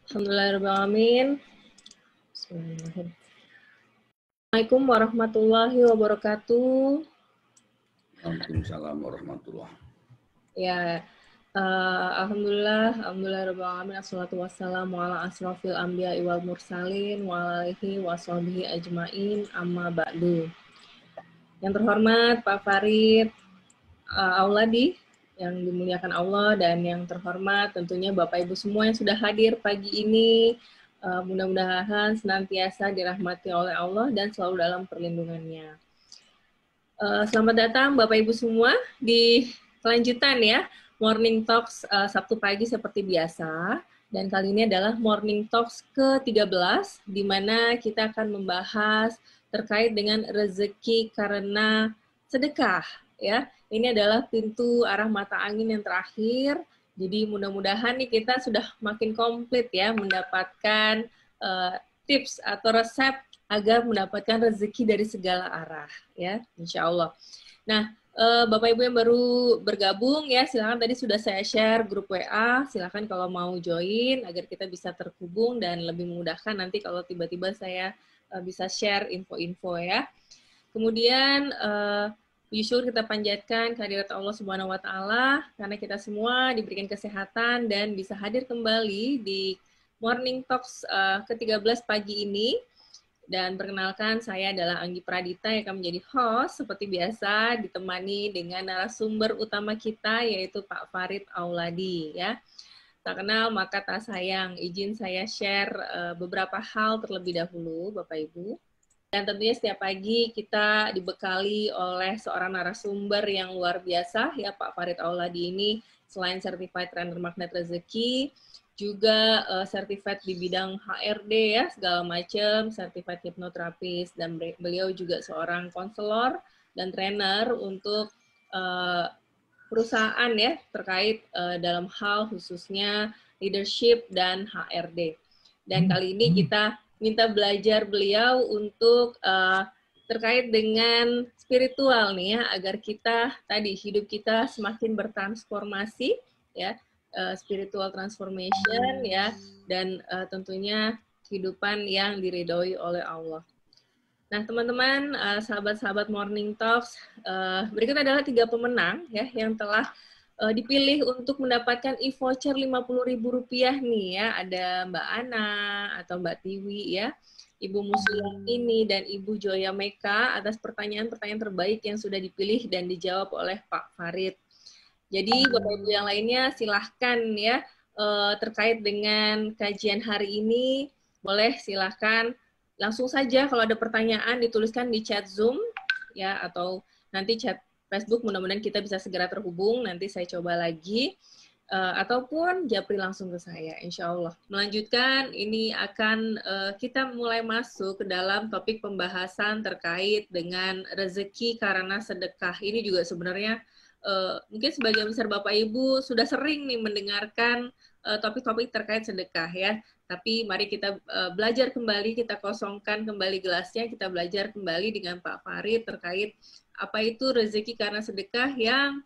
Alhamdulillahirrahmanirrahim. Bismillahirrahmanirrahim. Assalamualaikum warahmatullahi wabarakatuh. Waalaikumsalam warahmatullahi. Ya, alhamdulillahirrahmanirrahim. Assalatu wassalamu ala asrofil anbiya wal mursalin wa alihi wa sahbihi ajmain amma ba'du. Yang terhormat Pak Farid Auladi, yang dimuliakan Allah, dan yang terhormat tentunya Bapak Ibu semua yang sudah hadir pagi ini, mudah-mudahan senantiasa dirahmati oleh Allah dan selalu dalam perlindungannya. Selamat datang Bapak Ibu semua di kelanjutan ya, Morning Talks Sabtu pagi seperti biasa. Dan kali ini adalah Morning Talks ke-13, di mana kita akan membahas terkait dengan rezeki karena sedekah. Ya, ini adalah pintu arah mata angin yang terakhir. Jadi mudah-mudahan nih kita sudah makin komplit ya mendapatkan tips atau resep agar mendapatkan rezeki dari segala arah ya, insya Allah. Nah, Bapak Ibu yang baru bergabung ya, silakan, tadi sudah saya share grup WA, silakan kalau mau join agar kita bisa terhubung dan lebih memudahkan nanti kalau tiba-tiba saya bisa share info-info ya. Kemudian puji syukur kita panjatkan kehadirat Allah Subhanahu wa taala karena kita semua diberikan kesehatan dan bisa hadir kembali di Morning Talks ke-13 pagi ini. Dan perkenalkan, saya adalah Anggi Pradita yang akan menjadi host seperti biasa, ditemani dengan narasumber utama kita yaitu Pak Farid Auladi ya. Tak kenal maka tak sayang, izin saya share beberapa hal terlebih dahulu Bapak Ibu. Dan tentunya setiap pagi kita dibekali oleh seorang narasumber yang luar biasa ya, Pak Farid Auladi ini selain Certified Trainer Magnet Rezeki, juga certified di bidang HRD ya, segala macam, certified hipnoterapis, dan beliau juga seorang konselor dan trainer untuk perusahaan ya, terkait dalam hal khususnya leadership dan HRD. Dan kali ini kita minta belajar beliau untuk terkait dengan spiritual nih ya, agar kita tadi hidup kita semakin bertransformasi ya, spiritual transformation ya, dan tentunya kehidupan yang diridhoi oleh Allah. Nah teman-teman, sahabat-sahabat Morning Talks, berikut adalah 3 pemenang ya yang telah dipilih untuk mendapatkan e-voucher Rp50.000 nih ya. Ada Mbak Ana atau Mbak Tiwi ya, Ibu Musliani dan Ibu Joya Meka atas pertanyaan-pertanyaan terbaik yang sudah dipilih dan dijawab oleh Pak Farid. Jadi Bapak Ibu yang lainnya silahkan ya, terkait dengan kajian hari ini, boleh silahkan langsung saja kalau ada pertanyaan dituliskan di chat Zoom ya, atau nanti chat Facebook, mudah-mudahan kita bisa segera terhubung, nanti saya coba lagi, ataupun japri langsung ke saya, insya Allah. Melanjutkan, ini akan kita mulai masuk ke dalam topik pembahasan terkait dengan rezeki karena sedekah. Ini juga sebenarnya mungkin sebagian besar Bapak Ibu sudah sering nih mendengarkan topik-topik terkait sedekah ya. Tapi mari kita belajar kembali, kita kosongkan kembali gelasnya, kita belajar kembali dengan Pak Farid terkait apa itu rezeki karena sedekah yang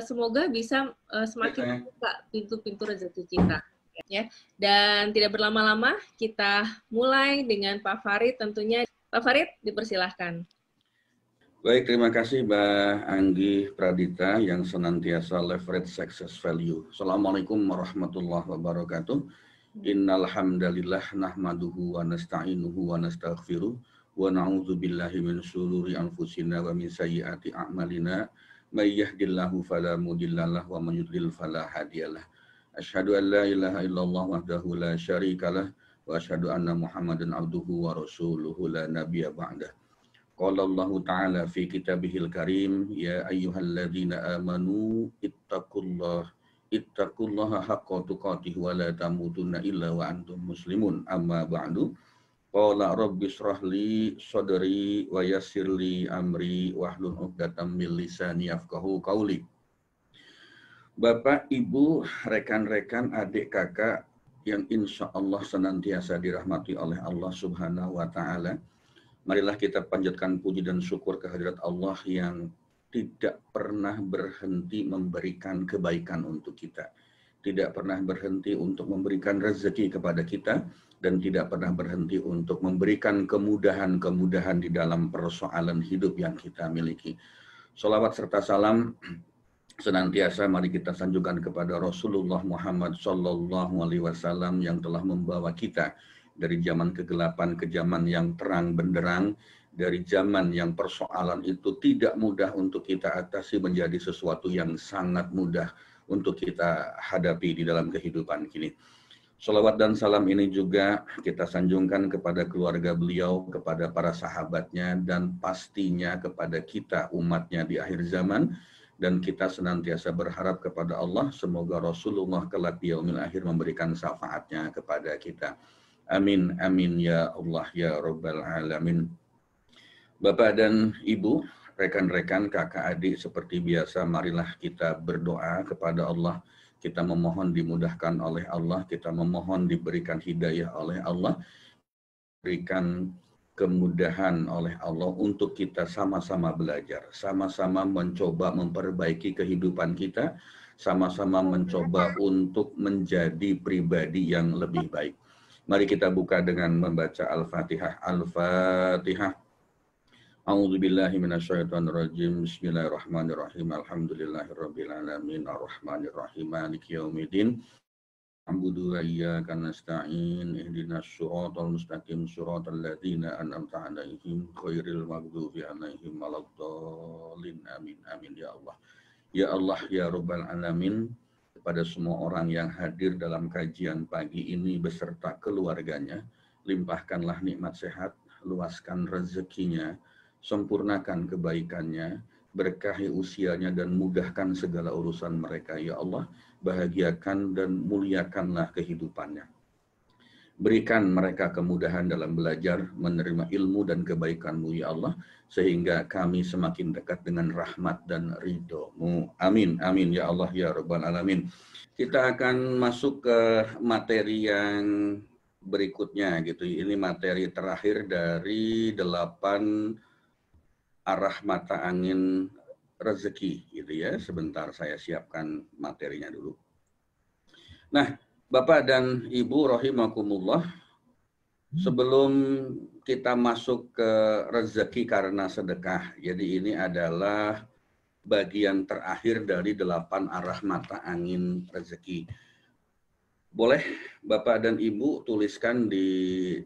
semoga bisa semakin membuka pintu-pintu rezeki kita. Ya. Dan tidak berlama-lama, kita mulai dengan Pak Farid tentunya. Pak Farid, dipersilahkan. Baik, terima kasih Mbak Anggi Pradita yang senantiasa leverage success value. Assalamualaikum warahmatullahi wabarakatuh. Innal hamdalillah nahmaduhu wa nasta'inuhu wa nastaghfiruh wa na'udzu billahi min syururi anfusina wa min sayyiati a'malina may yahdihillahu fala mudhillalah wa may yudlil fala hadiyalah. Asyhadu an la ilaha illallah wahdahu la syarikalah wa asyhadu anna Muhammadan abduhu wa rasuluhu la nabiyya ba'dah. Qala Allah Ta'ala fi kitabihil karim, ya ayyuhalladzina amanu ittaqullaha haqqa tuqatih wa la tamutunna illa wa antum muslimun. Amma ba'du. Qala rabbi shrah li sadri wa yassir li amri wahlul 'uqdatam min lisani yafqahu qawli. Bapak, Ibu, rekan-rekan, adik, kakak yang insya Allah senantiasa dirahmati oleh Allah Subhanahu wa Ta'ala. Marilah kita panjatkan puji dan syukur kehadirat Allah yang tidak pernah berhenti memberikan kebaikan untuk kita. tidak pernah berhenti untuk memberikan rezeki kepada kita, dan tidak pernah berhenti untuk memberikan kemudahan-kemudahan di dalam persoalan hidup yang kita miliki. Sholawat serta salam senantiasa mari kita sanjungkan kepada Rasulullah Muhammad Sallallahu Alaihi Wasallam yang telah membawa kita dari zaman kegelapan ke zaman yang terang benderang, dari zaman yang persoalan itu tidak mudah untuk kita atasi menjadi sesuatu yang sangat mudah untuk kita hadapi di dalam kehidupan kini. Sholawat dan salam ini juga kita sanjungkan kepada keluarga beliau, kepada para sahabatnya, dan pastinya kepada kita umatnya di akhir zaman. Dan kita senantiasa berharap kepada Allah, semoga Rasulullah kelak di yaumil akhir memberikan syafaatnya kepada kita. Amin, amin ya Allah ya Rabbal Alamin. Bapak dan Ibu, rekan-rekan, kakak adik, seperti biasa marilah kita berdoa kepada Allah. Kita memohon dimudahkan oleh Allah, kita memohon diberikan hidayah oleh Allah, berikan kemudahan oleh Allah untuk kita sama-sama belajar, sama-sama mencoba memperbaiki kehidupan kita, sama-sama mencoba untuk menjadi pribadi yang lebih baik. Mari kita buka dengan membaca Al-Fatihah. Al-Fatihah. A'udzubillahi minasyaitonirrajim. Bismillahirrahmanirrahim. Alhamdulillahirabbil alamin arrahmanirrahim maliki yaumiddin. Na'budu wa iyyaka nasta'in ihdinas siratal mustaqim siratal ladzina an'amta 'alaihim ghairil maghdubi 'alaihim waladdallin. Amin amin ya Allah. Ya Allah ya Rabbal alamin, kepada semua orang yang hadir dalam kajian pagi ini beserta keluarganya, limpahkanlah nikmat sehat, luaskan rezekinya, sempurnakan kebaikannya, berkahi usianya dan mudahkan segala urusan mereka. Ya Allah, bahagiakan dan muliakanlah kehidupannya. Berikan mereka kemudahan dalam belajar, menerima ilmu dan kebaikan-Mu ya Allah, sehingga kami semakin dekat dengan rahmat dan ridho-Mu. Amin, amin ya Allah ya Rabbal Alamin. Kita akan masuk ke materi yang berikutnya gitu. Ini materi terakhir dari 8 arah mata angin rezeki gitu ya. Sebentar saya siapkan materinya dulu. Nah, Bapak dan Ibu rahimakumullah, sebelum kita masuk ke rezeki karena sedekah, jadi ini adalah bagian terakhir dari 8 arah mata angin rezeki. Boleh Bapak dan Ibu tuliskan di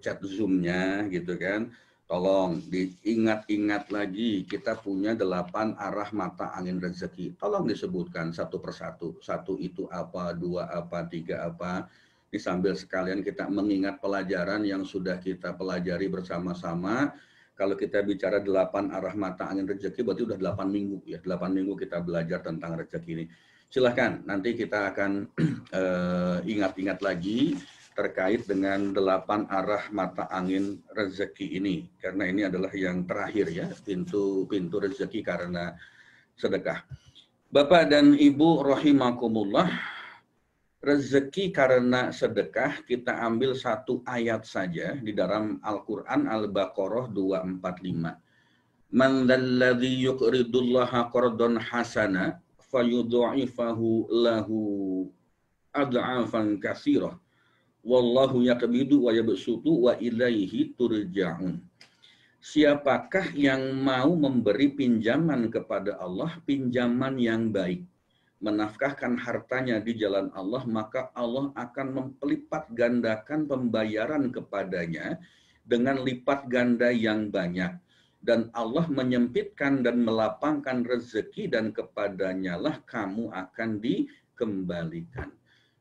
chat Zoom-nya gitu kan. Tolong diingat-ingat lagi, kita punya 8 arah mata angin rezeki. Tolong disebutkan satu persatu. Satu itu apa, 2 apa, 3 apa. Ini sambil sekalian kita mengingat pelajaran yang sudah kita pelajari bersama-sama. Kalau kita bicara 8 arah mata angin rezeki, berarti udah 8 minggu ya. 8 minggu kita belajar tentang rezeki ini. Silahkan, nanti kita akan ingat-ingat lagi terkait dengan 8 arah mata angin rezeki ini. Karena ini adalah yang terakhir ya, pintu rezeki karena sedekah. Bapak dan Ibu rahimakumullah, rezeki karena sedekah kita ambil satu ayat saja di dalam Al-Quran Al-Baqarah 245. Man dzalladzi yuqridullaha qardan hasana fayudha'ifahu lahu ad'afan katsirah. Wallahu yaqbidu wa yabsutu wa ilaihi turja'un. Siapakah yang mau memberi pinjaman kepada Allah, pinjaman yang baik, menafkahkan hartanya di jalan Allah, maka Allah akan melipat gandakan pembayaran kepadanya dengan lipat ganda yang banyak. Dan Allah menyempitkan dan melapangkan rezeki, dan kepadanya lah kamu akan dikembalikan.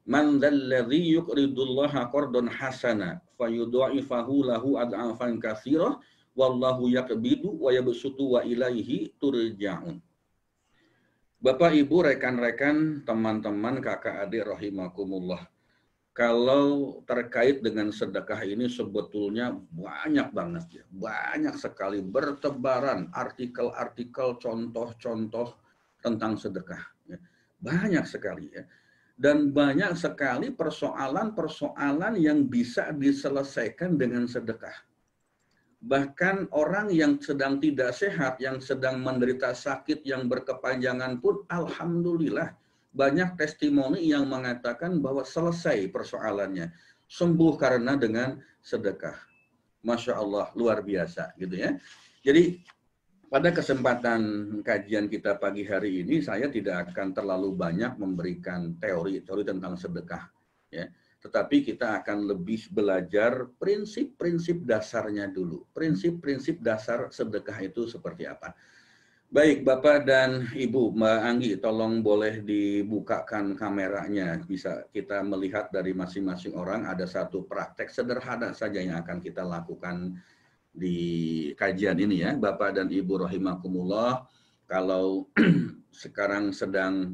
Man dzalladzi yuqridullaha qardan hasana fayudha'ifahu lahu ad'afan katsirah wallahu yaqbidu wa yabsutu wa ilaihi turja'un. Bapak, Ibu, rekan-rekan, teman-teman, kakak adik rahimakumullah. Kalau terkait dengan sedekah ini sebetulnya banyak banget ya. Banyak sekali bertebaran artikel-artikel, contoh-contoh tentang sedekah. Banyak sekali ya. Dan banyak sekali persoalan-persoalan yang bisa diselesaikan dengan sedekah. Bahkan orang yang sedang tidak sehat, yang sedang menderita sakit yang berkepanjangan pun, alhamdulillah, Banyak testimoni yang mengatakan bahwa selesai persoalannya, sembuh karena dengan sedekah. Masya Allah, luar biasa gitu ya. Jadi pada kesempatan kajian kita pagi hari ini, saya tidak akan terlalu banyak memberikan teori-teori tentang sedekah, ya. Tetapi kita akan lebih belajar prinsip-prinsip dasarnya dulu. Prinsip-prinsip dasar sedekah itu seperti apa. Baik, Bapak dan Ibu, Mbak Anggi, tolong boleh dibukakan kameranya. Bisa kita melihat dari masing-masing orang ada satu praktek sederhana saja yang akan kita lakukan di kajian ini ya, Bapak dan Ibu rahimakumullah. Kalau sekarang sedang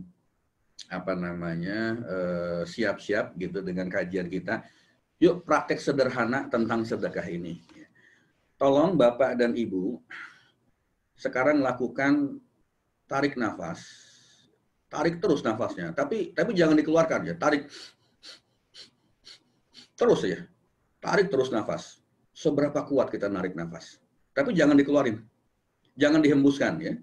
siap-siap gitu dengan kajian kita, yuk praktek sederhana tentang sedekah ini. Tolong Bapak dan Ibu sekarang lakukan tarik nafas, tarik terus nafasnya, tapi jangan dikeluarkan ya, tarik terus ya, tarik terus nafas. Seberapa kuat kita narik nafas, tapi jangan dikeluarin, jangan dihembuskan ya,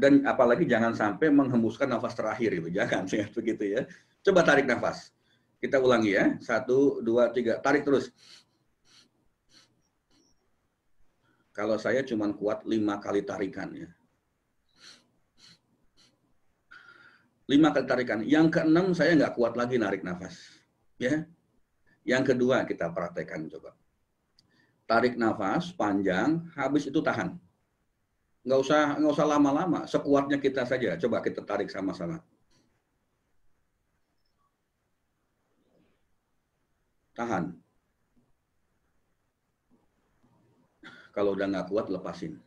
dan apalagi jangan sampai menghembuskan nafas terakhir itu, jangan ya, begitu ya. Coba tarik nafas, kita ulangi ya, 1, 2, 3, tarik terus. Kalau saya cuma kuat 5 kali tarikan ya. 5 kali tarikan. Yang ke-6 saya nggak kuat lagi narik nafas. Ya. Yang kedua kita praktekkan coba. Tarik nafas panjang, habis itu tahan. Nggak usah lama-lama, sekuatnya kita saja. Coba kita tarik sama-sama. Tahan. Kalau udah nggak kuat, lepasin.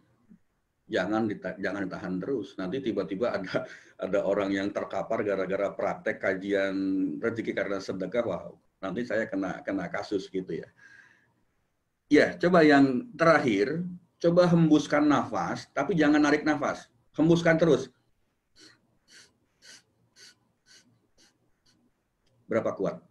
Jangan ditahan terus. Nanti tiba-tiba ada orang yang terkapar gara-gara praktek kajian rezeki karena sedekah. Wow, nanti saya kena kasus gitu ya. Ya, coba yang terakhir, coba hembuskan nafas, tapi jangan narik nafas. Hembuskan terus. Berapa kuat?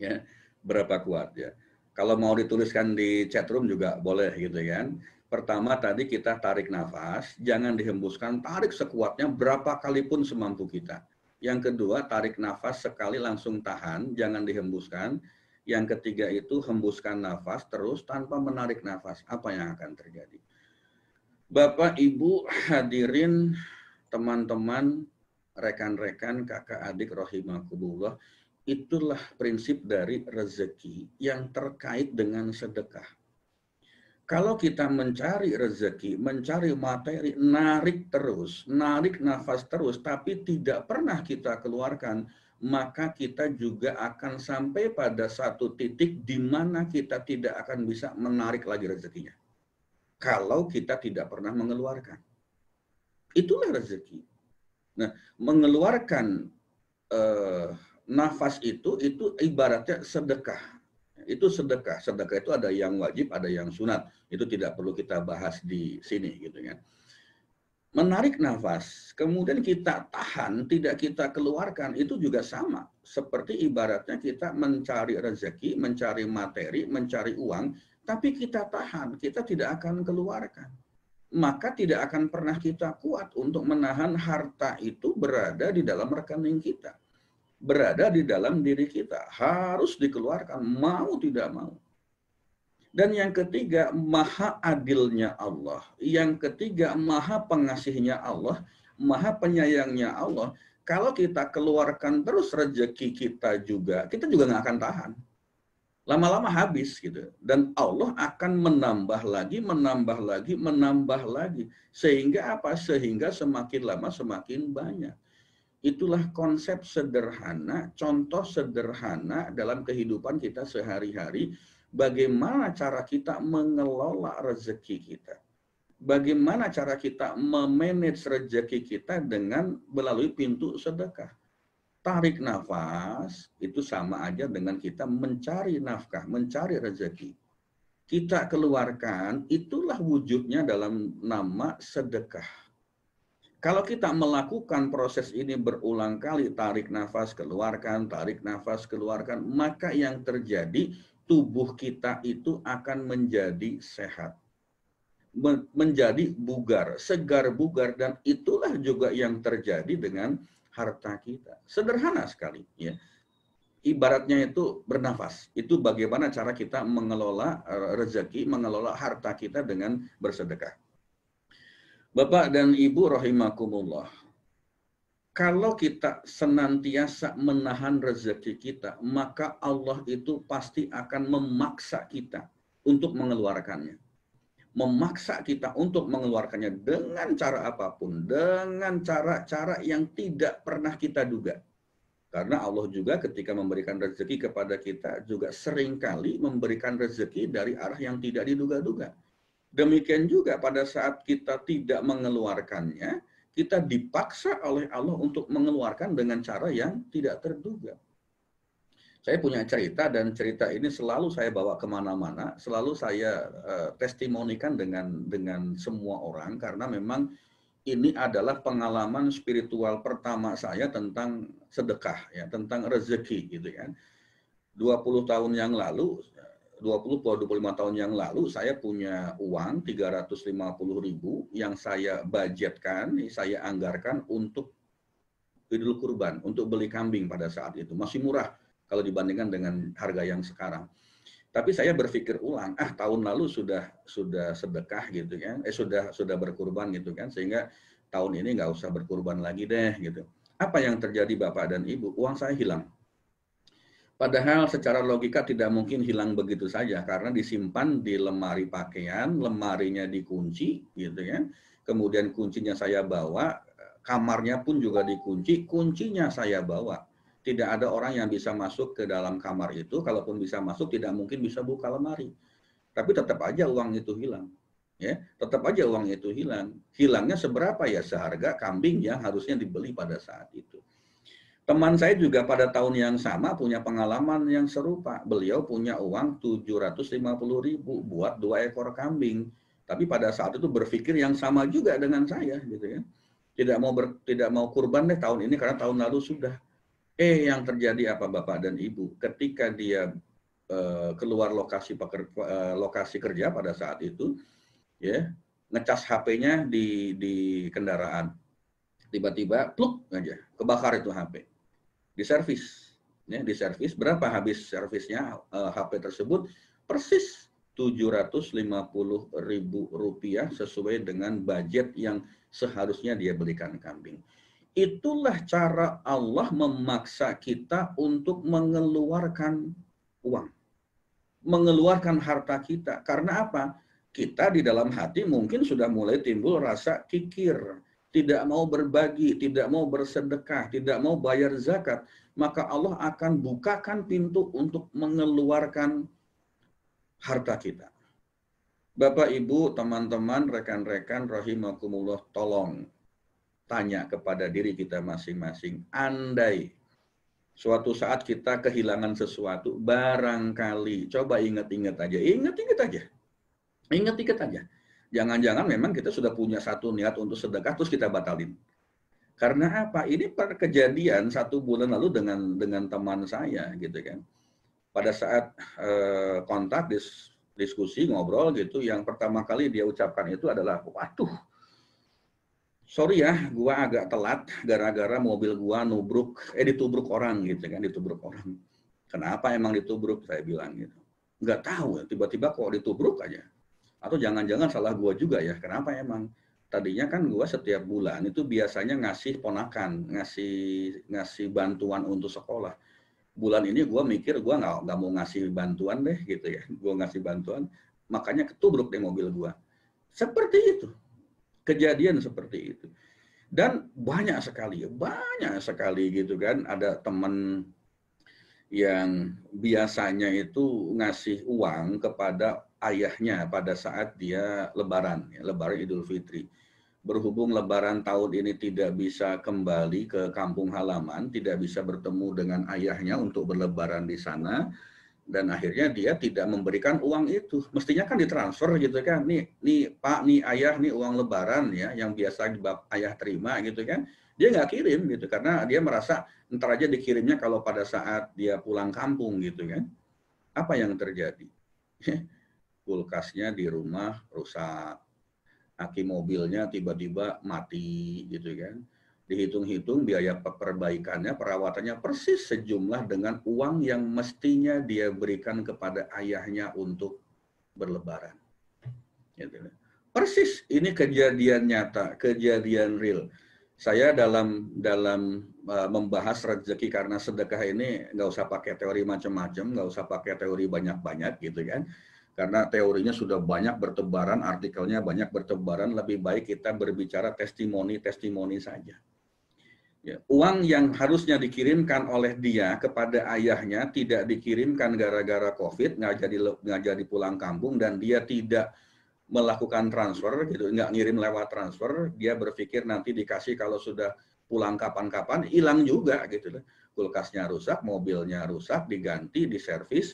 Ya, berapa kuat ya. Kalau mau dituliskan di chat room juga boleh gitu kan. Pertama tadi kita tarik nafas, jangan dihembuskan, tarik sekuatnya berapa kali pun semampu kita. Yang kedua, tarik nafas sekali langsung tahan, jangan dihembuskan. Yang ketiga itu hembuskan nafas terus tanpa menarik nafas. Apa yang akan terjadi? Bapak, Ibu, hadirin, teman-teman, rekan-rekan, kakak, adik, rahimakumullah. Itulah prinsip dari rezeki yang terkait dengan sedekah. Kalau kita mencari rezeki, mencari materi, narik terus, narik nafas terus, tapi tidak pernah kita keluarkan, maka kita juga akan sampai pada satu titik di mana kita tidak akan bisa menarik lagi rezekinya. Kalau kita tidak pernah mengeluarkan. Itulah rezeki. Nah, mengeluarkan nafas itu ibaratnya sedekah. Itu sedekah. Sedekah itu ada yang wajib, ada yang sunat. Itu tidak perlu kita bahas di sini gitu kan. Menarik nafas, kemudian kita tahan, tidak kita keluarkan, itu juga sama. Seperti ibaratnya kita mencari rezeki, mencari materi, mencari uang, tapi kita tahan, kita tidak akan keluarkan. Maka tidak akan pernah kita kuat untuk menahan harta itu berada di dalam rekening kita. Berada di dalam diri kita, harus dikeluarkan, mau tidak mau. Dan yang ketiga, maha adilnya Allah. Yang ketiga, maha pengasihnya Allah, maha penyayangnya Allah. Kalau kita keluarkan terus rezeki kita juga nggak akan tahan. Lama-lama habis gitu. Dan Allah akan menambah lagi, menambah lagi, menambah lagi. Sehingga apa? Sehingga semakin lama semakin banyak. Itulah konsep sederhana, contoh sederhana dalam kehidupan kita sehari-hari. Bagaimana cara kita mengelola rezeki kita. Bagaimana cara kita memanage rezeki kita dengan melalui pintu sedekah. Tarik nafas, itu sama aja dengan kita mencari nafkah, mencari rezeki. Kita keluarkan, itulah wujudnya dalam nama sedekah. Kalau kita melakukan proses ini berulang kali, tarik nafas, keluarkan, maka yang terjadi, tubuh kita itu akan menjadi sehat. Menjadi bugar, segar bugar, dan itulah juga yang terjadi dengan harta kita. Sederhana sekali, ya. Ibaratnya itu bernafas. Itu bagaimana cara kita mengelola rezeki, mengelola harta kita dengan bersedekah. Bapak dan Ibu rahimakumullah. Kalau kita senantiasa menahan rezeki kita, maka Allah itu pasti akan memaksa kita untuk mengeluarkannya. Memaksa kita untuk mengeluarkannya dengan cara apapun, dengan cara-cara yang tidak pernah kita duga. Karena Allah juga ketika memberikan rezeki kepada kita juga seringkali memberikan rezeki dari arah yang tidak diduga-duga. Demikian juga pada saat kita tidak mengeluarkannya, kita dipaksa oleh Allah untuk mengeluarkan dengan cara yang tidak terduga. Saya punya cerita dan cerita ini selalu saya bawa kemana-mana, selalu saya testimonikan dengan semua orang karena memang ini adalah pengalaman spiritual pertama saya tentang sedekah, ya, tentang rezeki gitu kan. 20 tahun yang lalu, 25 tahun yang lalu saya punya uang 350.000 yang saya budgetkan, saya anggarkan untuk Idul Kurban, untuk beli kambing pada saat itu. Masih murah kalau dibandingkan dengan harga yang sekarang. Tapi saya berpikir ulang, tahun lalu sudah sedekah gitu kan, sudah berkurban gitu kan, sehingga tahun ini nggak usah berkurban lagi deh gitu. Apa yang terjadi Bapak dan Ibu? Uang saya hilang. Padahal secara logika tidak mungkin hilang begitu saja karena disimpan di lemari pakaian, lemarinya dikunci gitu kan. Kemudian kuncinya saya bawa, kamarnya pun juga dikunci, kuncinya saya bawa. Tidak ada orang yang bisa masuk ke dalam kamar itu, kalaupun bisa masuk tidak mungkin bisa buka lemari. Tapi tetap aja uang itu hilang. Ya, tetap aja uang itu hilang. Hilangnya seberapa ya? Seharga kambing yang harusnya dibeli pada saat itu. Teman saya juga pada tahun yang sama punya pengalaman yang serupa. Beliau punya uang 750.000 buat 2 ekor kambing. Tapi pada saat itu berpikir yang sama juga dengan saya gitu ya. Tidak mau kurban deh tahun ini karena tahun lalu sudah. Yang terjadi apa Bapak dan Ibu? Ketika dia keluar lokasi kerja pada saat itu, ya, ngecas HP-nya di kendaraan. Tiba-tiba pluk aja, kebakar itu HP. Diservis, ya, diservis. Berapa habis servisnya HP tersebut? Persis 750.000 rupiah sesuai dengan budget yang seharusnya dia belikan kambing. Itulah cara Allah memaksa kita untuk mengeluarkan uang, mengeluarkan harta kita. Karena apa? Kita di dalam hati mungkin sudah mulai timbul rasa kikir, tidak mau berbagi, tidak mau bersedekah, tidak mau bayar zakat, maka Allah akan bukakan pintu untuk mengeluarkan harta kita. Bapak, Ibu, teman-teman, rekan-rekan, rahimakumullah, tolong tanya kepada diri kita masing-masing. Andai suatu saat kita kehilangan sesuatu, barangkali, coba ingat-ingat aja, ingat-ingat aja. Jangan-jangan memang kita sudah punya satu niat untuk sedekah terus kita batalin. Karena apa? Ini kejadian 1 bulan lalu dengan teman saya gitu kan. Pada saat kontak diskusi ngobrol gitu, yang pertama kali dia ucapkan itu adalah, waduh, sorry ya, gua agak telat gara-gara mobil gua ditubruk orang gitu kan, ditubruk orang. Kenapa emang ditubruk? Saya bilang gitu. Nggak tahu, tiba-tiba kok ditubruk aja. Atau jangan-jangan salah gua juga ya, kenapa emang? Tadinya kan gua setiap bulan itu biasanya ngasih ponakan, ngasih bantuan untuk sekolah. Bulan ini gua mikir gua nggak mau ngasih bantuan deh gitu ya. Gua ngasih bantuan, makanya ketubruk deh mobil gua. Seperti itu. Kejadian seperti itu. Dan banyak sekali gitu kan. Ada teman yang biasanya itu ngasih uang kepada ayahnya pada saat dia lebaran Idul Fitri. Berhubung lebaran tahun ini tidak bisa kembali ke kampung halaman, tidak bisa bertemu dengan ayahnya untuk berlebaran di sana, dan akhirnya dia tidak memberikan uang itu. Mestinya kan ditransfer gitu kan, nih Pak, nih Ayah, nih uang lebaran ya, yang biasa Ayah terima gitu kan. Dia nggak kirim gitu, karena dia merasa ntar aja dikirimnya kalau pada saat dia pulang kampung gitu kan. Apa yang terjadi? Kulkasnya di rumah rusak, aki mobilnya tiba-tiba mati gitu kan. Dihitung-hitung biaya perbaikannya, perawatannya persis sejumlah dengan uang yang mestinya dia berikan kepada ayahnya untuk berlebaran. Gitu. Persis, ini kejadian nyata, kejadian real. Saya dalam membahas rezeki karena sedekah ini nggak usah pakai teori macam-macam, nggak usah pakai teori banyak-banyak gitu kan. Karena teorinya sudah banyak bertebaran, artikelnya banyak bertebaran, lebih baik kita berbicara testimoni-testimoni saja. Ya, uang yang harusnya dikirimkan oleh dia kepada ayahnya tidak dikirimkan gara-gara COVID, nggak jadi pulang kampung, dan dia tidak melakukan transfer gitu, nggak ngirim lewat transfer. Dia berpikir nanti dikasih kalau sudah pulang kapan-kapan, hilang juga gitu. Kulkasnya rusak, mobilnya rusak, diganti, diservis,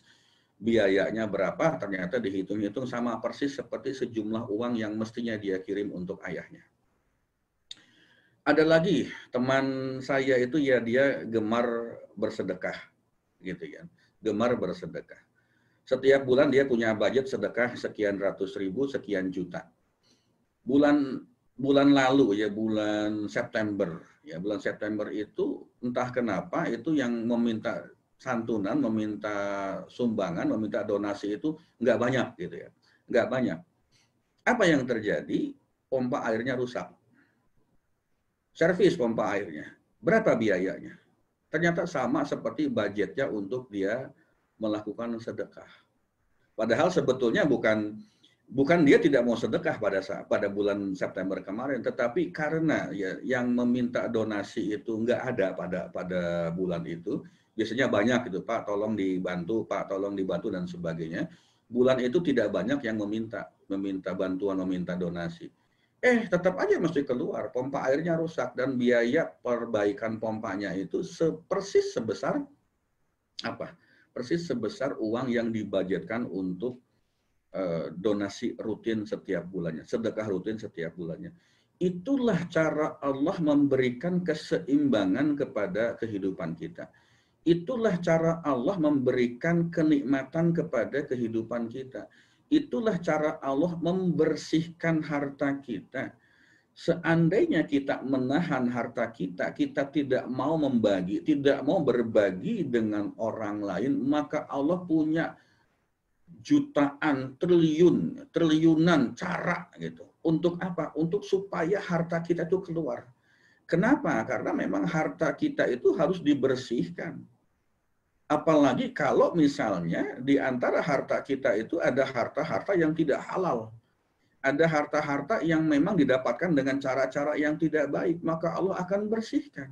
biayanya berapa, ternyata dihitung-hitung sama persis seperti sejumlah uang yang mestinya dia kirim untuk ayahnya. Ada lagi teman saya itu ya, dia gemar bersedekah gitu ya, gemar bersedekah. Setiap bulan dia punya budget sedekah sekian ratus ribu, sekian juta. Bulan lalu ya, bulan September itu entah kenapa itu yang meminta santunan, meminta sumbangan, meminta donasi itu nggak banyak gitu ya, nggak banyak. Apa yang terjadi? Pompa airnya rusak. Servis pompa airnya. Berapa biayanya? Ternyata sama seperti budgetnya untuk dia melakukan sedekah. Padahal sebetulnya bukan dia tidak mau sedekah pada bulan September kemarin, tetapi karena ya yang meminta donasi itu nggak ada pada bulan itu. Biasanya banyak gitu, Pak tolong dibantu, Pak tolong dibantu dan sebagainya. Bulan itu tidak banyak yang meminta bantuan, meminta donasi. Tetap aja mesti keluar, pompa airnya rusak, dan biaya perbaikan pompanya itu persis sebesar apa? Persis sebesar uang yang dibudgetkan untuk donasi rutin setiap bulannya, sedekah rutin setiap bulannya. Itulah cara Allah memberikan keseimbangan kepada kehidupan kita. Itulah cara Allah memberikan kenikmatan kepada kehidupan kita. Itulah cara Allah membersihkan harta kita. Seandainya kita menahan harta kita, kita tidak mau membagi, tidak mau berbagi dengan orang lain, maka Allah punya jutaan, triliunan cara gitu. Untuk apa? Untuk supaya harta kita itu keluar. Kenapa? Karena memang harta kita itu harus dibersihkan. Apalagi kalau misalnya di antara harta kita itu ada harta-harta yang tidak halal. Ada harta-harta yang memang didapatkan dengan cara-cara yang tidak baik, maka Allah akan bersihkan.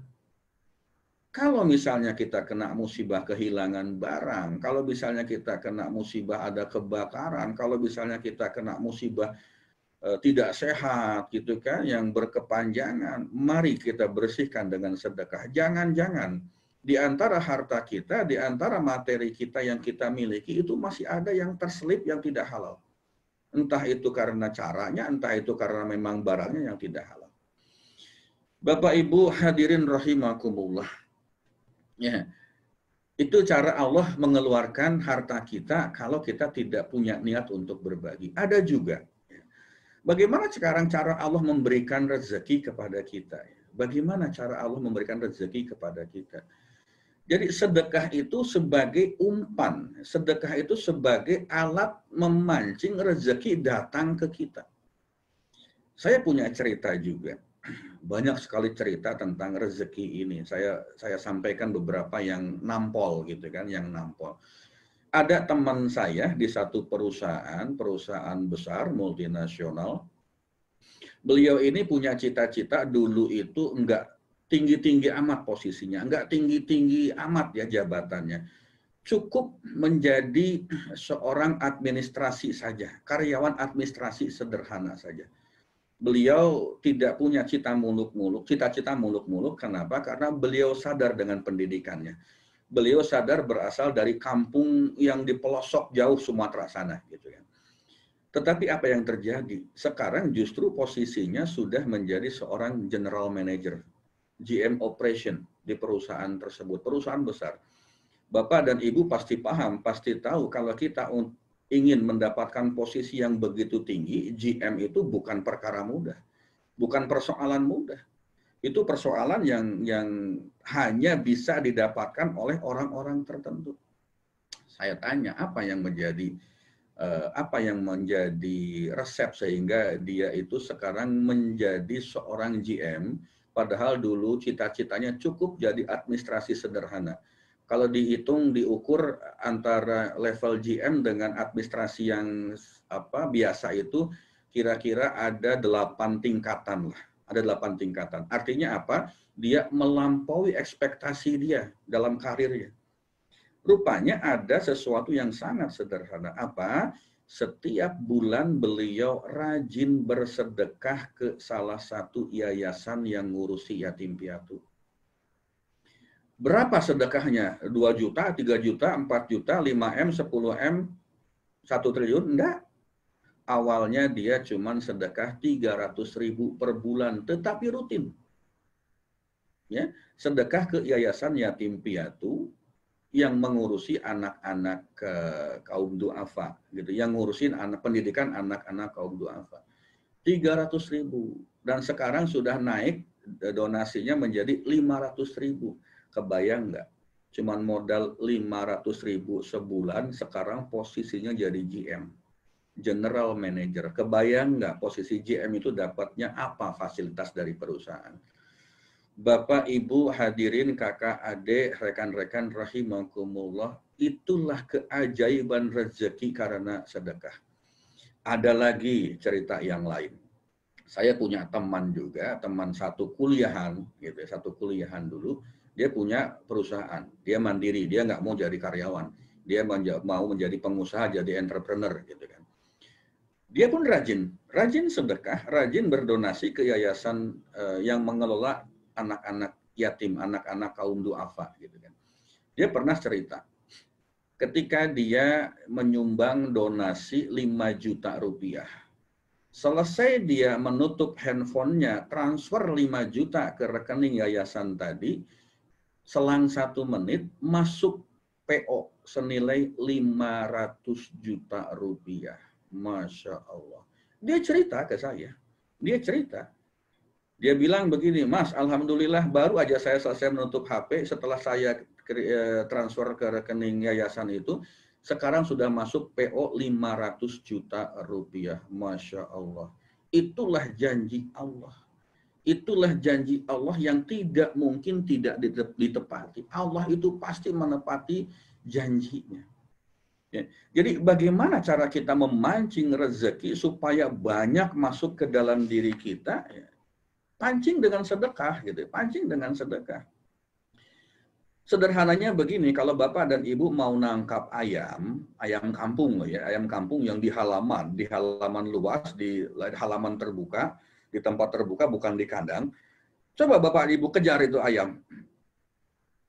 Kalau misalnya kita kena musibah kehilangan barang, kalau misalnya kita kena musibah ada kebakaran, kalau misalnya kita kena musibah tidak sehat gitu kan, yang berkepanjangan, mari kita bersihkan dengan sedekah. Jangan-jangan di antara harta kita, di antara materi kita yang kita miliki itu masih ada yang terselip yang tidak halal. Entah itu karena caranya, entah itu karena memang barangnya yang tidak halal. Bapak Ibu hadirin rahimakumullah. Ya, itu cara Allah mengeluarkan harta kita kalau kita tidak punya niat untuk berbagi. Ada juga. Bagaimana sekarang cara Allah memberikan rezeki kepada kita? Bagaimana cara Allah memberikan rezeki kepada kita? Jadi sedekah itu sebagai umpan, sedekah itu sebagai alat memancing rezeki datang ke kita. Saya punya cerita juga, banyak sekali cerita tentang rezeki ini. Saya sampaikan beberapa yang nampol gitu kan, yang nampol. Ada teman saya di satu perusahaan besar multinasional. Beliau ini punya cita-cita dulu itu enggak tinggi-tinggi amat posisinya, enggak tinggi-tinggi amat ya jabatannya. Cukup menjadi seorang administrasi saja, karyawan administrasi sederhana saja. Beliau tidak punya cita-cita muluk-muluk. Kenapa? Karena beliau sadar dengan pendidikannya. Beliau sadar berasal dari kampung yang di pelosok jauh Sumatera sana gitu ya. Tetapi apa yang terjadi? Sekarang justru posisinya sudah menjadi seorang general manager, GM operation di perusahaan tersebut, perusahaan besar. Bapak dan Ibu pasti paham, pasti tahu kalau kita ingin mendapatkan posisi yang begitu tinggi, GM itu bukan perkara mudah, bukan persoalan mudah. Itu persoalan yang hanya bisa didapatkan oleh orang-orang tertentu. Saya tanya, apa yang menjadi resep sehingga dia itu sekarang menjadi seorang GM, padahal dulu cita-citanya cukup jadi administrasi sederhana. Kalau diukur antara level GM dengan administrasi yang biasa itu kira-kira ada 8 tingkatan lah. Ada 8 tingkatan. Artinya apa? Dia melampaui ekspektasi dia dalam karirnya. Rupanya ada sesuatu yang sangat sederhana. Apa? Setiap bulan beliau rajin bersedekah ke salah satu yayasan yang ngurusi yatim piatu. Berapa sedekahnya? 2 juta, 3 juta, 4 juta, 5M, 10M, 1 triliun? Enggak. Awalnya dia cuma sedekah 300.000 per bulan, tetapi rutin. Ya, sedekah ke yayasan yatim piatu yang mengurusi anak-anak kaum duafa, gitu, yang ngurusin pendidikan anak-anak kaum duafa. 300.000 dan sekarang sudah naik donasinya menjadi 500.000. Kebayang nggak? Cuman modal 500.000 sebulan, sekarang posisinya jadi GM. General Manager. Kebayang nggak posisi GM itu dapatnya apa fasilitas dari perusahaan? Bapak, Ibu, hadirin, kakak, adik, rekan-rekan rahimakumullah, itulah keajaiban rezeki karena sedekah. Ada lagi cerita yang lain. Saya punya teman juga, teman satu kuliahan, gitu, satu kuliahan dulu, dia punya perusahaan, dia mandiri, dia nggak mau jadi karyawan, dia mau menjadi pengusaha, jadi entrepreneur, gitu kan. Dia pun rajin sedekah, rajin berdonasi ke yayasan yang mengelola anak-anak yatim, anak-anak kaum duafa, gitu kan. Dia pernah cerita, ketika dia menyumbang donasi 5 juta rupiah, selesai dia menutup handphonenya, transfer 5 juta ke rekening yayasan tadi, selang 1 menit masuk PO senilai 500 juta rupiah. Masya Allah. Dia cerita ke saya. Dia bilang begini, Mas, alhamdulillah baru aja saya selesai menutup HP, setelah saya transfer ke rekening yayasan itu, sekarang sudah masuk PO 500 juta rupiah. Masya Allah. Itulah janji Allah. Itulah janji Allah yang tidak mungkin tidak ditepati. Allah itu pasti menepati janjinya. Ya. Jadi bagaimana cara kita memancing rezeki supaya banyak masuk ke dalam diri kita? Ya. Pancing dengan sedekah, gitu. Pancing dengan sedekah. Sederhananya begini, kalau Bapak dan Ibu mau nangkap ayam kampung loh ya, ayam kampung yang di halaman luas, di halaman terbuka, di tempat terbuka bukan di kandang. Coba Bapak dan Ibu kejar itu ayam.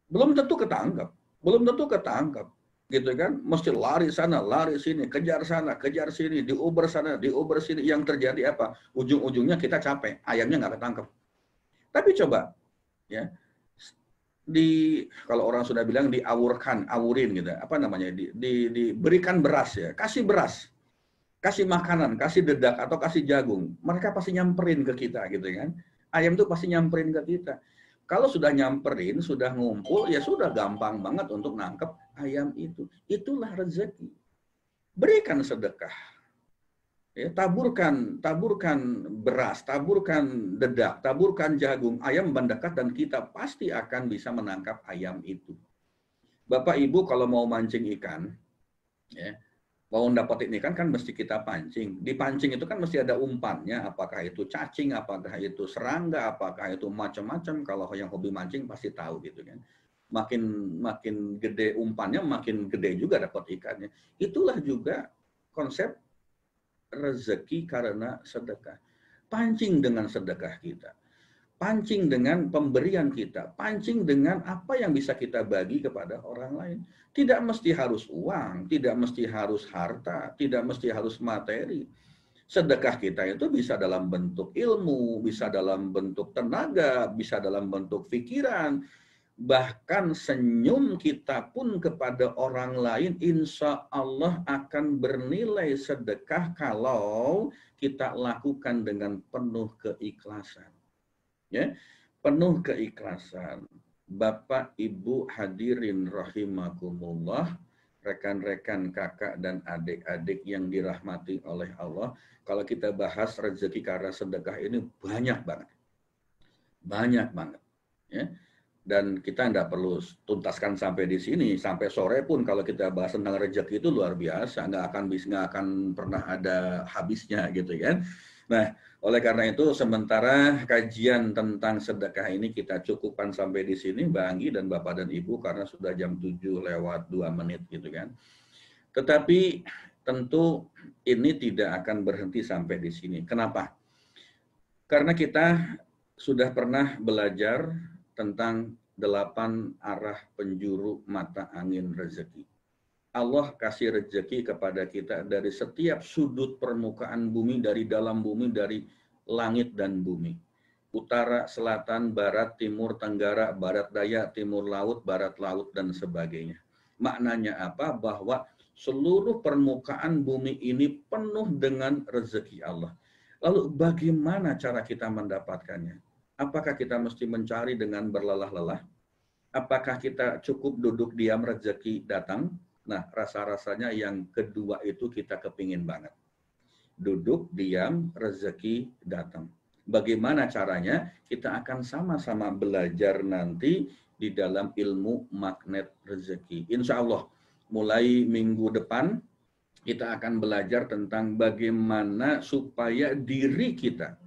Belum tentu ketangkap. Gitu kan, mesti lari sana, lari sini, kejar sana, kejar sini, diuber sana, diuber sini. Yang terjadi apa? Ujung-ujungnya kita capek, ayamnya nggak ketangkep. Tapi coba, ya, kalau orang sudah bilang awurin gitu, apa namanya, diberikan beras ya, kasih beras, kasih makanan, kasih dedak atau kasih jagung, mereka pasti nyamperin ke kita gitu kan. Ayam itu pasti nyamperin ke kita. Kalau sudah nyamperin, sudah ngumpul, ya sudah gampang banget untuk nangkep ayam itu. Itulah rezeki. Berikan sedekah. Ya, taburkan beras, taburkan dedak, taburkan jagung, ayam mendekat dan kita pasti akan bisa menangkap ayam itu. Bapak Ibu kalau mau mancing ikan, ya, mau dapetin ikan kan mesti kita pancing. Dipancing itu kan mesti ada umpannya, apakah itu cacing, apakah itu serangga, apakah itu macam-macam. Kalau yang hobi mancing pasti tahu gitu kan. Makin gede umpannya, makin gede juga dapat ikannya. Itulah juga konsep rezeki karena sedekah. Pancing dengan sedekah kita. Pancing dengan pemberian kita, pancing dengan apa yang bisa kita bagi kepada orang lain. Tidak mesti harus uang, tidak mesti harus harta, tidak mesti harus materi. Sedekah kita itu bisa dalam bentuk ilmu, bisa dalam bentuk tenaga, bisa dalam bentuk pikiran. Bahkan senyum kita pun kepada orang lain, insya Allah akan bernilai sedekah kalau kita lakukan dengan penuh keikhlasan. Ya, penuh keikhlasan. Bapak, Ibu hadirin rahimakumullah, rekan-rekan kakak dan adik-adik yang dirahmati oleh Allah. Kalau kita bahas rezeki karena sedekah ini banyak banget. Banyak banget. Ya. Dan kita nggak perlu tuntaskan sampai di sini, sampai sore pun kalau kita bahas tentang rezeki itu luar biasa, nggak akan pernah ada habisnya gitu kan. Nah, oleh karena itu sementara kajian tentang sedekah ini kita cukupkan sampai di sini, Mbak Anggi dan Bapak dan Ibu, karena sudah jam 7:02 gitu kan. Tetapi tentu ini tidak akan berhenti sampai di sini. Kenapa? Karena kita sudah pernah belajar tentang 8 arah penjuru mata angin rezeki. Allah kasih rezeki kepada kita dari setiap sudut permukaan bumi, dari dalam bumi, dari langit dan bumi. Utara, selatan, barat, timur, tenggara, barat daya, timur laut, barat laut, dan sebagainya. Maknanya apa? Bahwa seluruh permukaan bumi ini penuh dengan rezeki Allah. Lalu bagaimana cara kita mendapatkannya? Apakah kita mesti mencari dengan berlelah-lelah? Apakah kita cukup duduk diam rezeki datang? Nah, rasa-rasanya yang kedua itu kita kepingin banget. Duduk diam rezeki datang. Bagaimana caranya? Kita akan sama-sama belajar nanti di dalam ilmu magnet rezeki. Insya Allah, mulai minggu depan kita akan belajar tentang bagaimana supaya diri kita,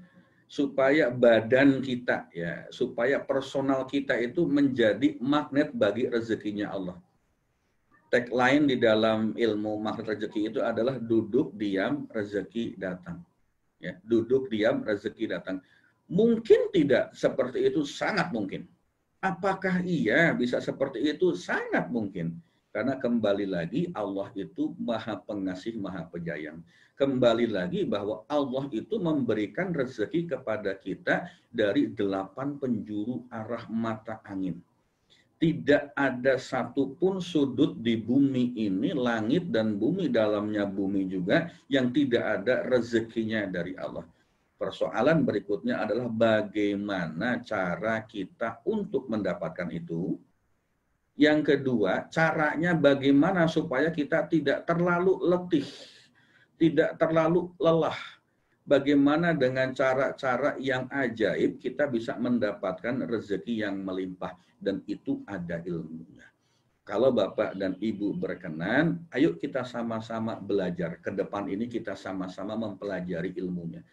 supaya badan kita, ya, supaya personal kita itu menjadi magnet bagi rezekinya Allah. Tagline di dalam ilmu magnet rezeki itu adalah duduk diam rezeki datang. Ya, duduk diam rezeki datang. Mungkin tidak seperti itu, sangat mungkin. Apakah iya bisa seperti itu? Sangat mungkin. Karena kembali lagi Allah itu maha pengasih, maha penyayang. Kembali lagi bahwa Allah itu memberikan rezeki kepada kita dari 8 penjuru arah mata angin. Tidak ada satupun sudut di bumi ini, langit dan bumi, dalamnya bumi juga, yang tidak ada rezekinya dari Allah. Persoalan berikutnya adalah bagaimana cara kita untuk mendapatkan itu. Yang kedua, caranya bagaimana supaya kita tidak terlalu letih, tidak terlalu lelah. Bagaimana dengan cara-cara yang ajaib kita bisa mendapatkan rezeki yang melimpah, dan itu ada ilmunya. Kalau Bapak dan Ibu berkenan, ayo kita sama-sama belajar. Ke depan ini kita sama-sama mempelajari ilmunya.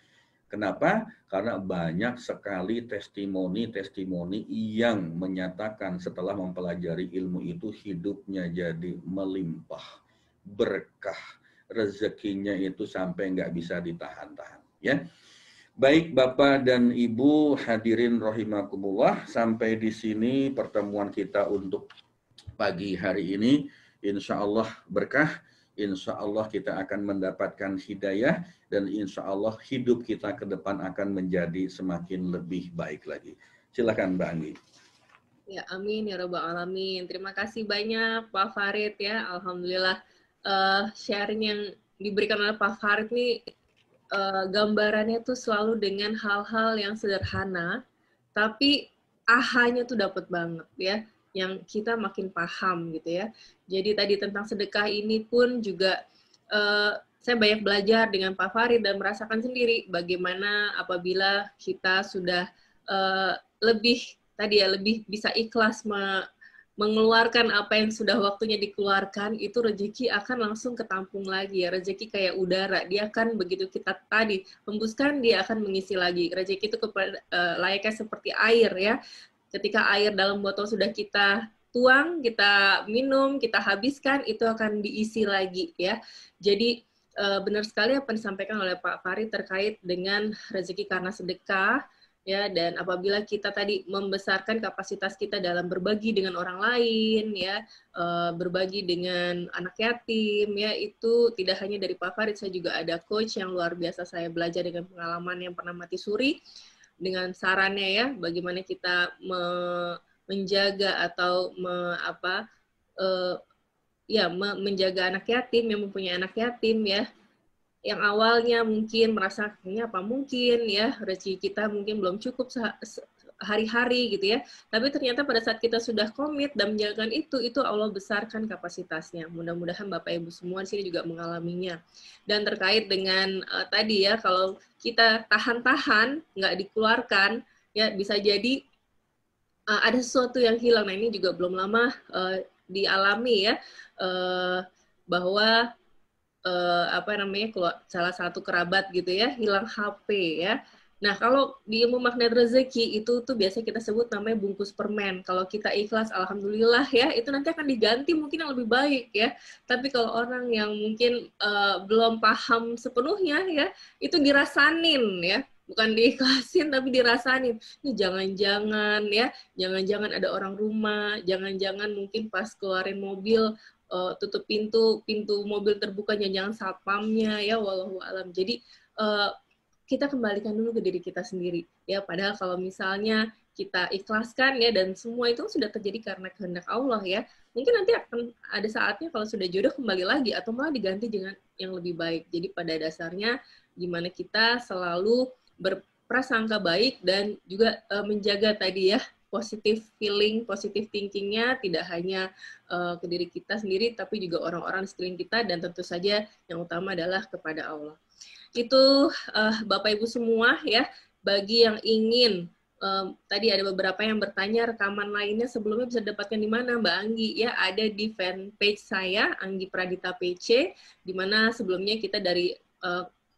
Kenapa? Karena banyak sekali testimoni-testimoni yang menyatakan setelah mempelajari ilmu itu hidupnya jadi melimpah, berkah, rezekinya itu sampai nggak bisa ditahan-tahan. Ya, baik Bapak dan Ibu hadirin rahimakumullah, sampai di sini pertemuan kita untuk pagi hari ini. Insya Allah berkah, insya Allah kita akan mendapatkan hidayah, dan insya Allah hidup kita ke depan akan menjadi semakin lebih baik lagi. Silakan Mbak Anggi. Ya, amin ya rabbal alamin. Terima kasih banyak Pak Farid ya. Alhamdulillah sharing yang diberikan oleh Pak Farid nih, gambarannya tuh selalu dengan hal-hal yang sederhana, tapi ahanya tuh dapat banget ya, yang kita makin paham gitu ya. Jadi tadi tentang sedekah ini pun juga saya banyak belajar dengan Pak Farid dan merasakan sendiri bagaimana apabila kita sudah lebih tadi ya, lebih bisa ikhlas mengeluarkan apa yang sudah waktunya dikeluarkan, itu rezeki akan langsung ketampung lagi ya. Rezeki kayak udara, dia akan begitu kita tadi hembuskan, dia akan mengisi lagi. Rezeki itu layaknya seperti air ya. Ketika air dalam botol sudah kita tuang, kita minum, kita habiskan, itu akan diisi lagi ya. Jadi benar sekali apa yang disampaikan oleh Pak Farid terkait dengan rezeki karena sedekah. Ya, dan apabila kita tadi membesarkan kapasitas kita dalam berbagi dengan orang lain, ya, berbagi dengan anak yatim, ya, itu tidak hanya dari Pak Farid, saya juga ada coach yang luar biasa, saya belajar dengan pengalaman yang pernah mati suri, dengan sarannya ya, bagaimana kita menjaga atau menjaga anak yatim yang mempunyai anak yatim ya, yang awalnya mungkin merasa ini apa mungkin ya, rezeki kita mungkin belum cukup hari-hari gitu ya. Tapi ternyata pada saat kita sudah komit dan menjalankan itu Allah besarkan kapasitasnya. Mudah-mudahan Bapak Ibu semua di sini juga mengalaminya. Dan terkait dengan tadi ya, kalau kita tahan-tahan nggak dikeluarkan, ya bisa jadi ada sesuatu yang hilang. Nah ini juga belum lama dialami ya, bahwa apa namanya, salah satu kerabat gitu ya hilang HP ya. Nah kalau di ilmu magnet rezeki itu tuh biasa kita sebut namanya bungkus permen. Kalau kita ikhlas, alhamdulillah ya, itu nanti akan diganti mungkin yang lebih baik ya. Tapi kalau orang yang mungkin belum paham sepenuhnya ya, itu dirasanin ya, bukan diikhlasin tapi dirasanin. Ini jangan-jangan ya, jangan-jangan ada orang rumah, jangan-jangan mungkin pas keluarin mobil tutup pintu mobil terbuka, jangan satpamnya ya, wallahu alam. Jadi kita kembalikan dulu ke diri kita sendiri ya. Padahal kalau misalnya kita ikhlaskan ya, dan semua itu sudah terjadi karena kehendak Allah ya, mungkin nanti akan ada saatnya kalau sudah jodoh kembali lagi atau malah diganti dengan yang lebih baik. Jadi pada dasarnya gimana kita selalu berprasangka baik dan juga menjaga tadi ya positive feeling, positive thinkingnya tidak hanya ke diri kita sendiri, tapi juga orang-orang di sekeliling kita, dan tentu saja yang utama adalah kepada Allah. Itu Bapak Ibu semua ya, bagi yang ingin tadi ada beberapa yang bertanya rekaman lainnya sebelumnya bisa dapatkan di mana Mbak Anggi ya, ada di fanpage saya Anggi Pradita PC, di mana sebelumnya kita dari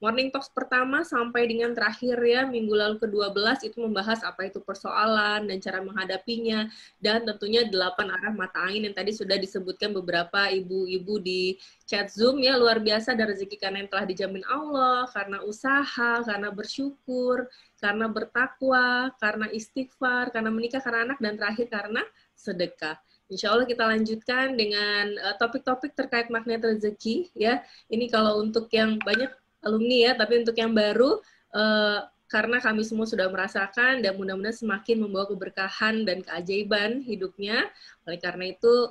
Morning Talks pertama sampai dengan terakhir ya, minggu lalu ke-12 itu membahas apa itu persoalan dan cara menghadapinya, dan tentunya 8 arah mata angin yang tadi sudah disebutkan beberapa ibu-ibu di chat Zoom ya, luar biasa, dan rezeki karena yang telah dijamin Allah, karena usaha, karena bersyukur, karena bertakwa, karena istighfar, karena menikah, karena anak, dan terakhir karena sedekah. Insya Allah kita lanjutkan dengan topik-topik terkait magnet rezeki ya. Ini kalau untuk yang banyak alumni ya, tapi untuk yang baru karena kami semua sudah merasakan, dan mudah-mudahan semakin membawa keberkahan dan keajaiban hidupnya. Oleh karena itu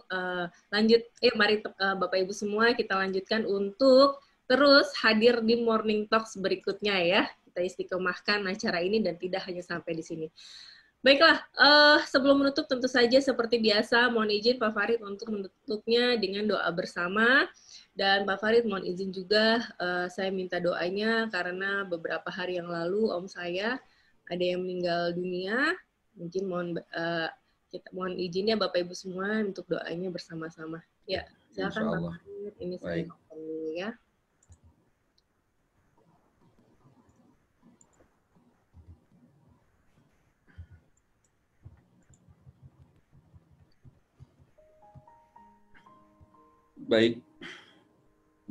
lanjut, mari Bapak Ibu semua kita lanjutkan untuk terus hadir di Morning Talks berikutnya ya. Kita istiqomahkan acara ini dan tidak hanya sampai di sini. Baiklah, sebelum menutup tentu saja seperti biasa mohon izin Pak Farid untuk menutupnya dengan doa bersama. Dan Pak Farid mohon izin juga saya minta doanya karena beberapa hari yang lalu om saya ada yang meninggal dunia. Mungkin mohon izinnya Bapak Ibu semua untuk doanya bersama-sama. Ya, silakan Pak Farid. Ini saya dulu ya. Baik,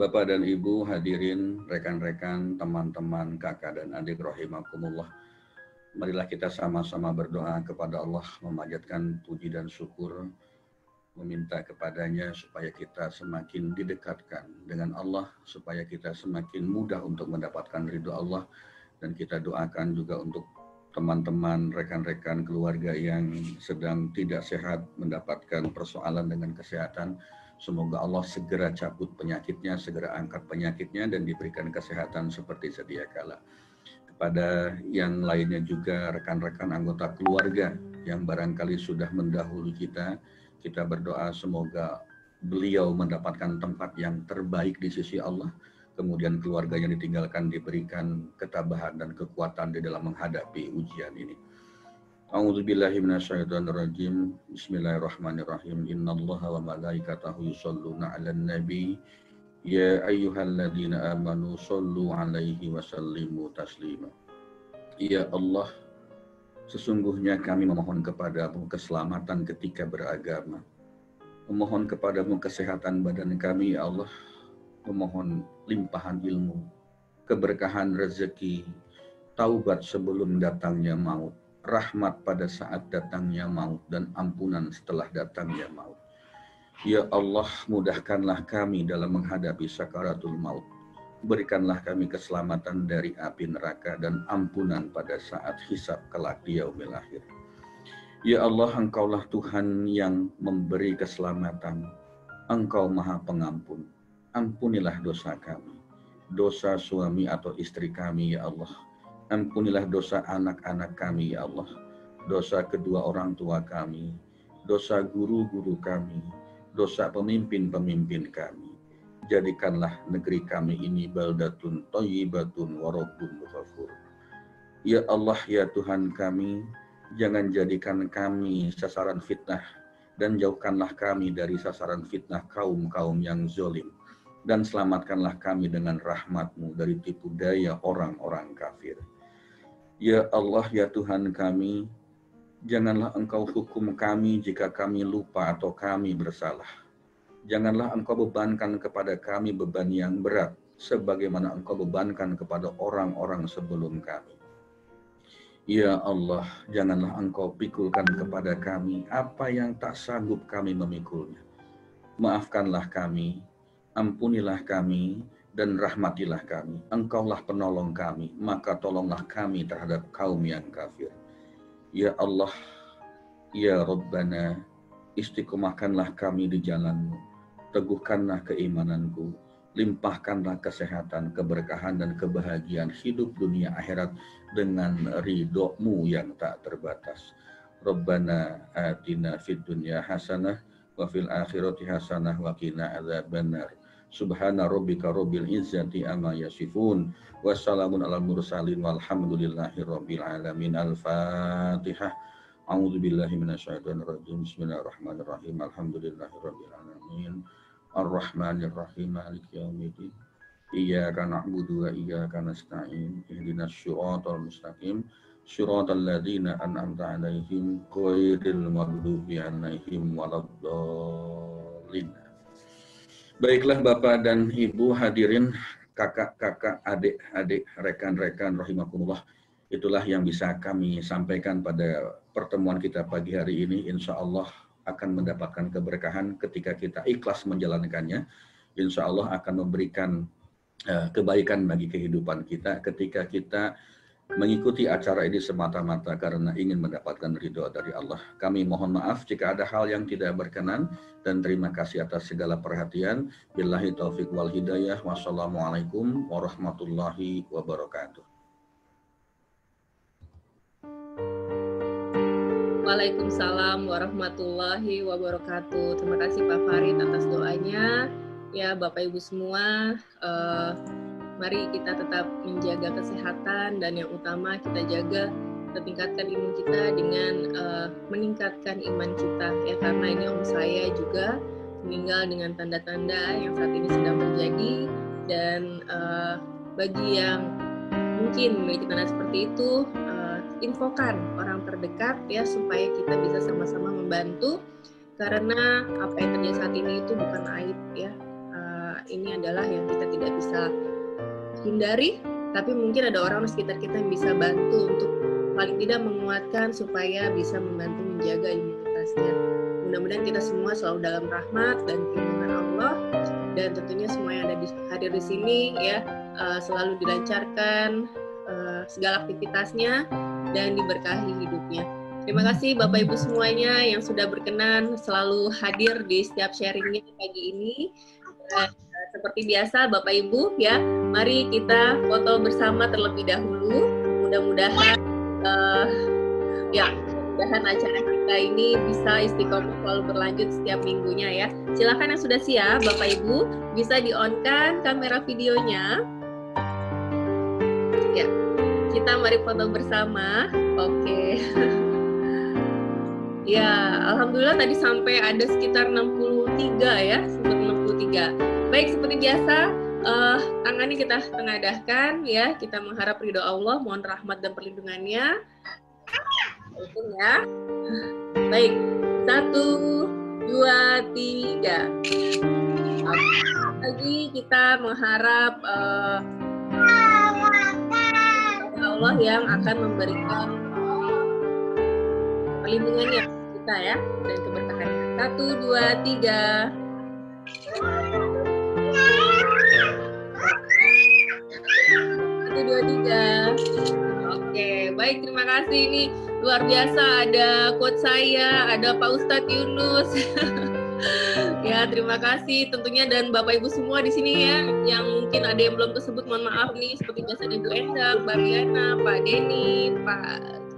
Bapak dan Ibu hadirin, rekan-rekan, teman-teman, kakak dan adik rahimakumullah. Marilah kita sama-sama berdoa kepada Allah, memanjatkan puji dan syukur, meminta kepadanya supaya kita semakin didekatkan dengan Allah, supaya kita semakin mudah untuk mendapatkan ridho Allah, dan kita doakan juga untuk teman-teman, rekan-rekan, keluarga yang sedang tidak sehat, mendapatkan persoalan dengan kesehatan. Semoga Allah segera cabut penyakitnya, segera angkat penyakitnya, dan diberikan kesehatan seperti sedia kala. Kepada yang lainnya juga, rekan-rekan anggota keluarga yang barangkali sudah mendahului kita berdoa semoga beliau mendapatkan tempat yang terbaik di sisi Allah. Kemudian keluarga yang ditinggalkan diberikan ketabahan dan kekuatan di dalam menghadapi ujian ini. A'udzubillahi minasyaitonirrajim. Bismillahirrahmanirrahim. Innallaha wa malaikatahu yusholluna 'alan nabi. Ya ayyuhalladzina amanu shollu 'alaihi wa sallimu taslima. Ya Allah, sesungguhnya kami memohon kepadamu keselamatan ketika beragama. Memohon kepadamu kesehatan badan kami, ya Allah. Memohon limpahan ilmu, keberkahan rezeki, taubat sebelum datangnya maut, rahmat pada saat datangnya maut, dan ampunan setelah datangnya maut. Ya Allah, mudahkanlah kami dalam menghadapi sakaratul maut. Berikanlah kami keselamatan dari api neraka dan ampunan pada saat hisab kelak di yaumil akhir. Ya Allah, Engkaulah Tuhan yang memberi keselamatan. Engkau Maha Pengampun. Ampunilah dosa kami, dosa suami atau istri kami, ya Allah. Ampunilah dosa anak-anak kami, ya Allah. dosa kedua orang tua kami, dosa guru-guru kami, dosa pemimpin-pemimpin kami. Jadikanlah negeri kami ini baldatun thayyibatun wa rabbun ghafur. Ya Allah, ya Tuhan kami, jangan jadikan kami sasaran fitnah dan jauhkanlah kami dari sasaran fitnah kaum-kaum yang zalim. Dan selamatkanlah kami dengan rahmat-Mu dari tipu daya orang-orang kafir. Ya Allah, ya Tuhan kami, janganlah Engkau hukum kami jika kami lupa atau kami bersalah. Janganlah Engkau bebankan kepada kami beban yang berat, sebagaimana Engkau bebankan kepada orang-orang sebelum kami. Ya Allah, janganlah Engkau pikulkan kepada kami apa yang tak sanggup kami memikulnya. Maafkanlah kami, ampunilah kami, dan rahmatilah kami. Engkaulah penolong kami, maka tolonglah kami terhadap kaum yang kafir. Ya Allah, ya Rabbana, istiqomahkanlah kami di jalan-Mu. Teguhkanlah keimananku, limpahkanlah kesehatan, keberkahan, dan kebahagiaan hidup dunia akhirat dengan ridho-Mu yang tak terbatas. Rabbana atina fid dunya hasanah wa fil akhirati hasanah wa qina adzabannar. Subhana rabbika rabbil izzati amma yasifun wa salamun alal mursalin walhamdulillahi rabbil alamin. Al-Fatihah. A'udzu billahi minasyaitonir rajim. Bismillahirrahmanirrahim. Alhamdulillahi rabbil alamin. Ar-Rahmanir Rahim. Maliki yaumiddin. Iyyaka na'budu wa iyyaka nasta'in. Ihdinas siratal mustaqim. Siratal ladzina an'amta 'alaihim ghairil maghdubi 'alaihim waladdallin. Baiklah Bapak dan Ibu hadirin, kakak-kakak, adik-adik, rekan-rekan rahimakumullah. Itulah yang bisa kami sampaikan pada pertemuan kita pagi hari ini. Insya Allah akan mendapatkan keberkahan ketika kita ikhlas menjalankannya. Insya Allah akan memberikan kebaikan bagi kehidupan kita ketika kita mengikuti acara ini semata-mata karena ingin mendapatkan ridho dari Allah. Kami mohon maaf jika ada hal yang tidak berkenan dan terima kasih atas segala perhatian. Billahi taufik wal hidayah. Wassalamualaikum warahmatullahi wabarakatuh. Waalaikumsalam warahmatullahi wabarakatuh. Terima kasih Pak Farid atas doanya. Ya Bapak Ibu semua, mari kita tetap menjaga kesehatan dan yang utama kita jaga tingkatkan imun kita dengan meningkatkan iman kita ya, karena ini om saya juga meninggal dengan tanda-tanda yang saat ini sedang terjadi. Dan bagi yang mungkin memiliki tanda seperti itu, infokan orang terdekat ya supaya kita bisa sama-sama membantu, karena apa yang terjadi saat ini itu bukan aib ya. Ini adalah yang kita tidak bisa hindari, tapi mungkin ada orang di sekitar kita yang bisa bantu untuk paling tidak menguatkan supaya bisa membantu menjaga imunitasnya. Mudah-mudahan kita semua selalu dalam rahmat dan perlindungan Allah, dan tentunya semua yang ada hadir di sini ya selalu dilancarkan segala aktivitasnya dan diberkahi hidupnya. Terima kasih Bapak Ibu semuanya yang sudah berkenan selalu hadir di setiap sharingnya pagi ini. Seperti biasa Bapak Ibu ya, mari kita foto bersama terlebih dahulu. Mudah-mudahan mudah-mudahan acara kita ini bisa istiqomah selalu berlanjut setiap minggunya ya. Silakan yang sudah siap Bapak Ibu bisa di-on-kan kamera videonya. Ya, kita mari foto bersama. Oke. Ya, alhamdulillah tadi sampai ada sekitar 63 ya, sempat 63. Baik, seperti biasa, tangannya kita tengadahkan ya, kita mengharap ridho Allah, mohon rahmat dan perlindungannya. Ya. Baik, 1, 2, 3. Lagi kita mengharap Allah yang akan memberikan perlindungannya kita ya dan keberkahannya. 1, 2, 3. 1, 2, 3. Oke, baik, terima kasih. Ini luar biasa, ada quote saya, ada Pak Ustadz Yunus. Ya, terima kasih tentunya, dan Bapak Ibu semua di sini ya, yang mungkin ada yang belum tersebut, mohon maaf nih, seperti biasa ada Ibu Endang, Mbak Riana, Pak Denny, Pak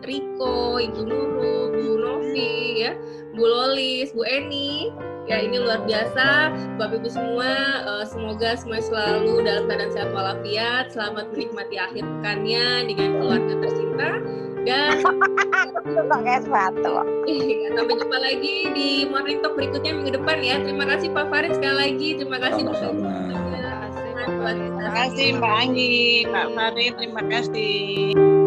Riko, Ibu Nurul, Bu Novi, ya, Bu Lolis, Bu Eni. Ya, ini luar biasa, Bapak Ibu semua. Semoga semuanya selalu dalam keadaan sehat walafiat. Selamat menikmati akhir pekannya dengan keluarga tercinta. Dan pakai sepatu. Sampai jumpa lagi di Morning Talk berikutnya minggu depan ya. Terima kasih Pak Farid sekali lagi. Terima kasih Sama-sama. Terima kasih Terima kasih Mbak Anggi, Pak Farid, terima kasih.